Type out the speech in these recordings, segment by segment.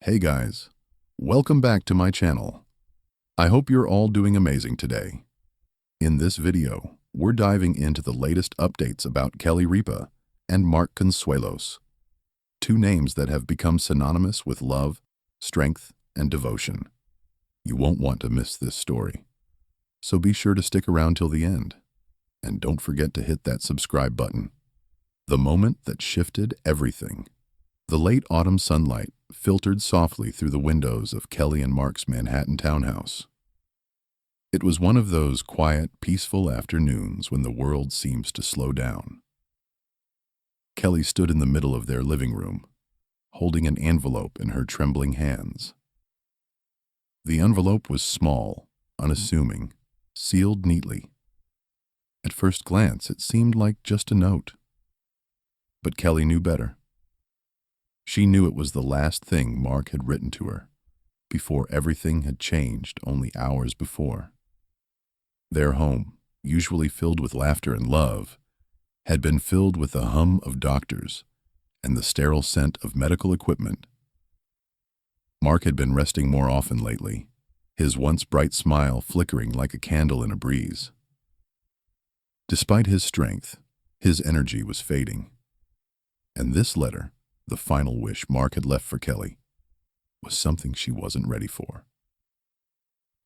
Hey guys, welcome back to my channel. I hope you're all doing amazing today. In this video, we're diving into the latest updates about Kelly Ripa and Mark Consuelos, two names that have become synonymous with love, strength, and devotion. You won't want to miss this story, so be sure to stick around till the end. And don't forget to hit that subscribe button. The moment that shifted everything. The late autumn sunlight filtered softly through the windows of Kelly and Mark's Manhattan townhouse. It was one of those quiet, peaceful afternoons when the world seems to slow down. Kelly stood in the middle of their living room, holding an envelope in her trembling hands. The envelope was small, unassuming, sealed neatly. At first glance, it seemed like just a note. But Kelly knew better. She knew it was the last thing Mark had written to her, before everything had changed only hours before. Their home, usually filled with laughter and love, had been filled with the hum of doctors and the sterile scent of medical equipment. Mark had been resting more often lately, his once bright smile flickering like a candle in a breeze. Despite his strength, his energy was fading. And this letter, the final wish Mark had left for Kelly, was something she wasn't ready for.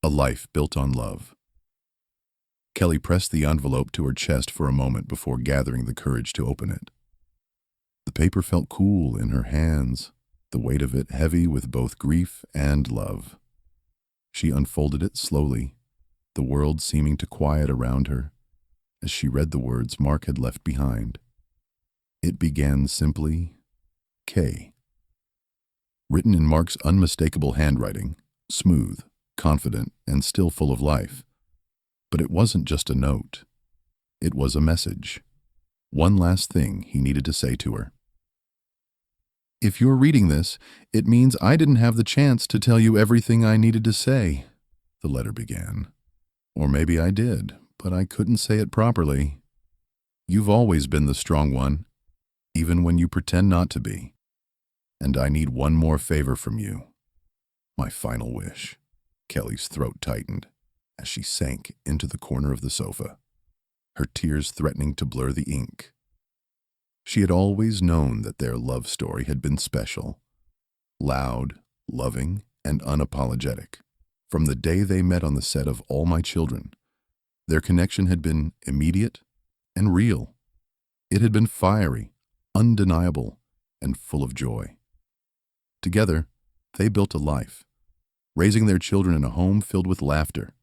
A life built on love. Kelly pressed the envelope to her chest for a moment before gathering the courage to open it. The paper felt cool in her hands, the weight of it heavy with both grief and love. She unfolded it slowly, the world seeming to quiet around her as she read the words Mark had left behind. It began simply, K. Written in Mark's unmistakable handwriting, smooth, confident, and still full of life. But it wasn't just a note. It was a message. One last thing he needed to say to her. If you're reading this, it means I didn't have the chance to tell you everything I needed to say, the letter began. Or maybe I did, but I couldn't say it properly. You've always been the strong one, even when you pretend not to be. And I need one more favor from you. My final wish. Kelly's throat tightened as she sank into the corner of the sofa, her tears threatening to blur the ink. She had always known that their love story had been special, loud, loving, and unapologetic. From the day they met on the set of All My Children, their connection had been immediate and real. It had been fiery, undeniable, and full of joy. Together, they built a life, raising their children in a home filled with laughter,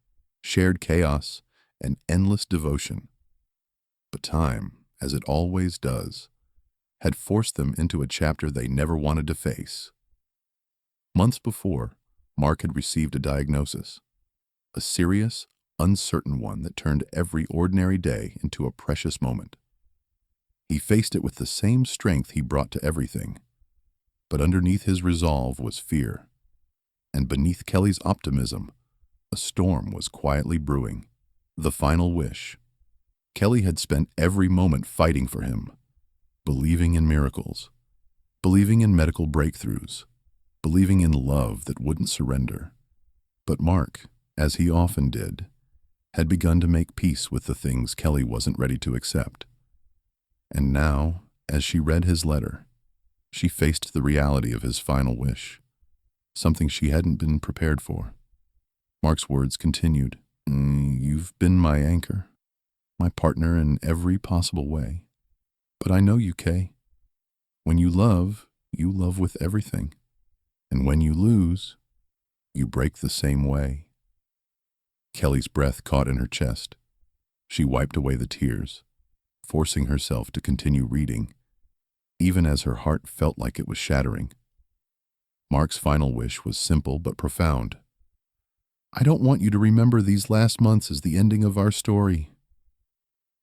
shared chaos, and endless devotion. But time, as it always does, had forced them into a chapter they never wanted to face. Months before, Mark had received a diagnosis, a serious, uncertain one that turned every ordinary day into a precious moment. He faced it with the same strength he brought to everything. But underneath his resolve was fear, and beneath Kelly's optimism, a storm was quietly brewing. The final wish. Kelly had spent every moment fighting for him, believing in miracles, believing in medical breakthroughs, believing in love that wouldn't surrender. But Mark, as he often did, had begun to make peace with the things Kelly wasn't ready to accept. And now, as she read his letter, she faced the reality of his final wish, something she hadn't been prepared for. Mark's words continued, You've been my anchor, my partner in every possible way. But I know you, Kay. When you love with everything. And when you lose, you break the same way. Kelly's breath caught in her chest. She wiped away the tears, forcing herself to continue reading, even as her heart felt like it was shattering. Mark's final wish was simple but profound. I don't want you to remember these last months as the ending of our story.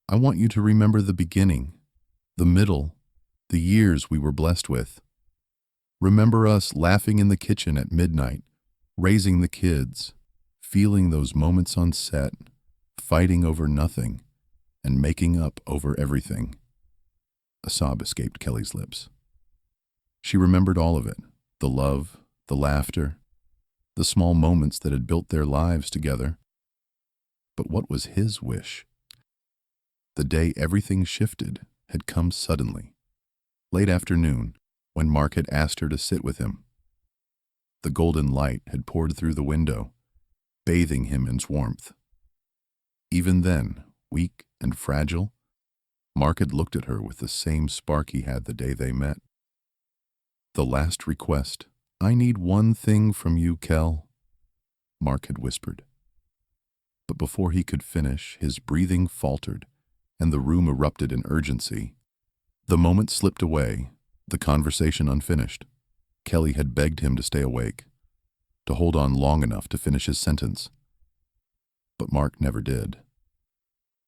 I want you to remember the beginning, the middle, the years we were blessed with. Remember us laughing in the kitchen at midnight, raising the kids, feeling those moments on set, fighting over nothing, and making up over everything. A sob escaped Kelly's lips. She remembered all of it, the love, the laughter, the small moments that had built their lives together. But what was his wish? The day everything shifted had come suddenly, late afternoon, when Mark had asked her to sit with him. The golden light had poured through the window, bathing him in its warmth. Even then, weak and fragile, Mark had looked at her with the same spark he had the day they met. The last request, "I need one thing from you, Kel," Mark had whispered. But before he could finish, his breathing faltered, and the room erupted in urgency. The moment slipped away, the conversation unfinished. Kelly had begged him to stay awake, to hold on long enough to finish his sentence. But Mark never did.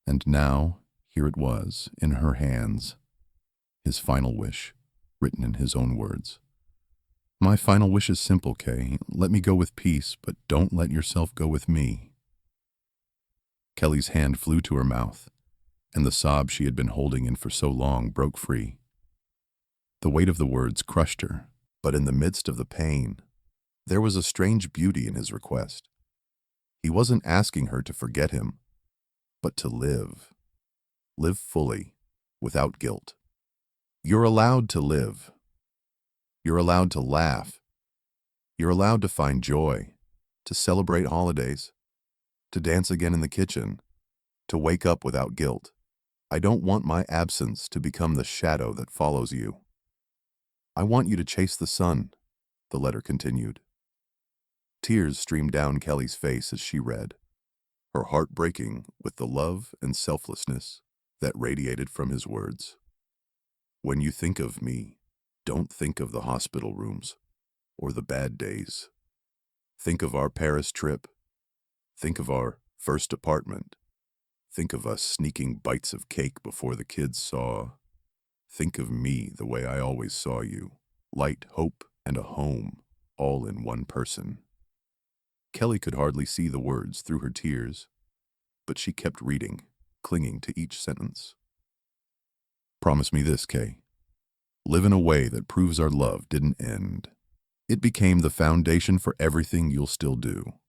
And now, here it was, in her hands, his final wish, written in his own words. "My final wish is simple, Kay. Let me go with peace, but don't let yourself go with me." Kelly's hand flew to her mouth, and the sob she had been holding in for so long broke free. The weight of the words crushed her, but in the midst of the pain, there was a strange beauty in his request. He wasn't asking her to forget him, but to live. Live fully, without guilt. You're allowed to live. You're allowed to laugh. You're allowed to find joy, to celebrate holidays, to dance again in the kitchen, to wake up without guilt. I don't want my absence to become the shadow that follows you. I want you to chase the sun," the letter continued. Tears streamed down Kelly's face as she read, her heart breaking with the love and selflessness that radiated from his words. "When you think of me, don't think of the hospital rooms or the bad days. Think of our Paris trip. Think of our first apartment. Think of us sneaking bites of cake before the kids saw. Think of me the way I always saw you. Light, hope, and a home, all in one person." Kelly could hardly see the words through her tears, but she kept reading, clinging to each sentence. "Promise me this, Kay. Live in a way that proves our love didn't end. It became the foundation for everything you'll still do.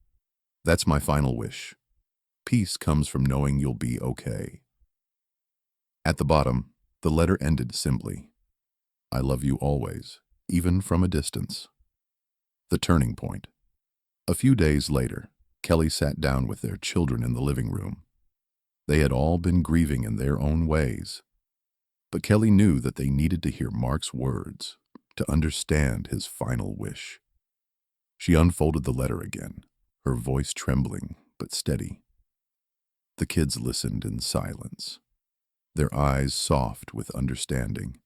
That's my final wish. Peace comes from knowing you'll be okay." At the bottom, the letter ended simply, "I love you always, even from a distance." The turning point. A few days later, Kelly sat down with their children in the living room. They had all been grieving in their own ways, but Kelly knew that they needed to hear Mark's words to understand his final wish. She unfolded the letter again, her voice trembling but steady. The kids listened in silence, their eyes soft with understanding.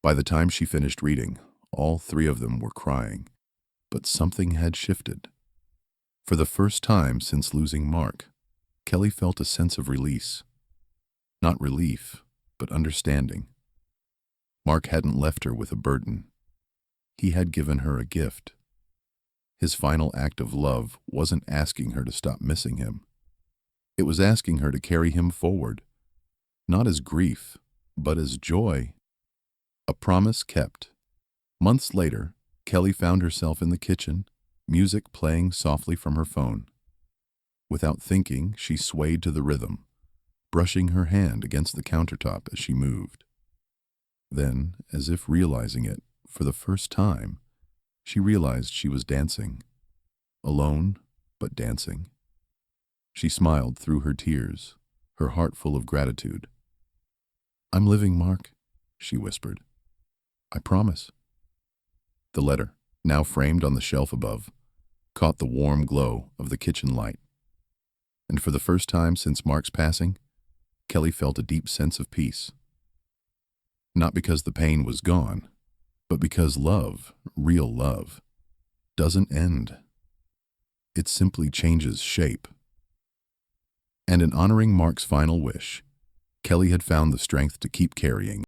By the time she finished reading, all three of them were crying, but something had shifted. For the first time since losing Mark, Kelly felt a sense of release. Not relief, but understanding. Mark hadn't left her with a burden. He had given her a gift. His final act of love wasn't asking her to stop missing him. It was asking her to carry him forward, not as grief, but as joy. A promise kept. Months later, Kelly found herself in the kitchen, music playing softly from her phone. Without thinking, she swayed to the rhythm, brushing her hand against the countertop as she moved. Then, as if realizing it for the first time, she realized she was dancing. Alone, but dancing. She smiled through her tears, her heart full of gratitude. "I'm living, Mark," she whispered. "I promise." The letter, now framed on the shelf above, caught the warm glow of the kitchen light. And for the first time since Mark's passing, Kelly felt a deep sense of peace. Not because the pain was gone, but because love, real love, doesn't end. It simply changes shape. And in honoring Mark's final wish, Kelly had found the strength to keep carrying